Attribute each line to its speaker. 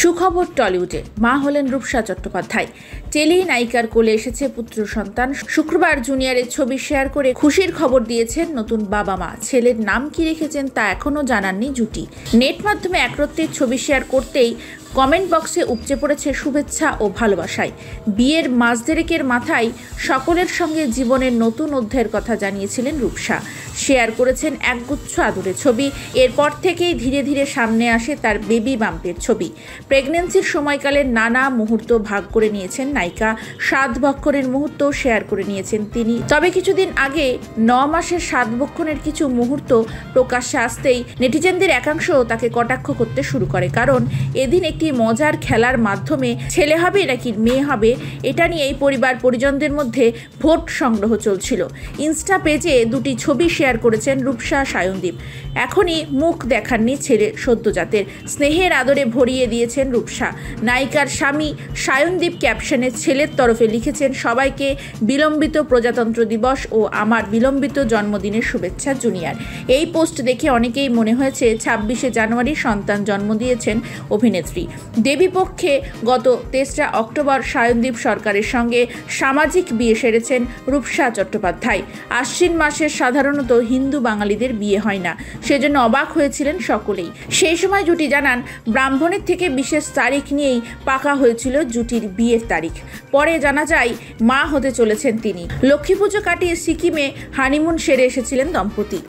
Speaker 1: সুখবর টলিউডে মা হলেন রূপসা চট্টোপাধ্যায়। টেলি নায়িকার কোলে এসেছে পুত্র সন্তান। শুক্রবার জুনিয়রের ছবি শেয়ার করে খুশির খবর দিয়েছেন নতুন বাবা মা। ছেলের নাম কি রেখেছেন তা এখনও জানাননি জুটি। নেট মাধ্যমে একরত্তির ছবি শেয়ার করতেই কমেন্ট বক্সে উপচে পড়েছে শুভেচ্ছা ও ভালোবাসায়। বিয়ের মাস দেড়েকের মাথায় সকলের সঙ্গে জীবনের নতুন অধ্যায়ের কথা জানিয়েছিলেন রূপসা। শেয়ার করেছেন একগুচ্ছ আদরের ছবি। এরপর থেকেই ধীরে ধীরে সামনে আসে তার বেবি বাম্পের ছবি। প্রেগন্যান্সির সময়কালের নানা মুহূর্ত ভাগ করে নিয়েছেন নায়িকা। 7 বক্ষরের মুহূর্ত শেয়ার করে নিয়েছেন তিনি। তবে কিছুদিন আগে 9 মাসের 7 বক্ষণের কিছু মুহূর্ত প্রকাশ্যে আসতেই নেটিজেনদের একাংশ তাকে কটাক্ষ করতে শুরু করে। কারণ এদিন একটি মজার খেলার মাধ্যমে ছেলে হবে নাকি মেয়ে হবে এটা নিয়েই পরিবার পরিজনদের মধ্যে ভোট সংগ্রহ চলছিল। ইনস্টা পেজে দুটি ছবি শেয়ার করেছেন রূপসা সায়নদীপ। এখনই মুখ দেখাননি ছেলে সদ্যজাতের। স্নেহের আদরে ভরিয়ে দিয়েছেন রূপসা। নায়িকার স্বামী সায়নদীপ ক্যাপশনে ছেলের তরফে লিখেছেন, সবাইকে বিলম্বিত প্রজাতন্ত্র দিবস ও আমার বিলম্বিত জন্মদিনের শুভেচ্ছা জুনিয়র। এই পোস্ট দেখে অনেকেই মনে হয়েছে 26শে জানুয়ারি সন্তান জন্ম দিয়েছেন অভিনেত্রী। দেবীপক্ষে গত 23 অক্টোবর সায়নদীপ সরকারের সঙ্গে সামাজিক বিয়ে সেরেছেন রূপসা চট্টোপাধ্যায়। আশ্বিন মাসে সাধারণত হিন্দু বাঙালিদের বিয়ে হয় না, সেজন্য অবাক হয়েছিলেন সকলেই। সেই সময় জুটি জানান, ব্রাহ্মণের থেকে বিশেষ তারিখ নিয়েই পাকা হয়েছিল জুটির বিয়ের তারিখ। পরে জানা যায় মা হতে চলেছেন তিনি। লক্ষ্মী পুজো কাটিয়ে সিকিমে হানিমুন সেরে এসেছিলেন দম্পতি।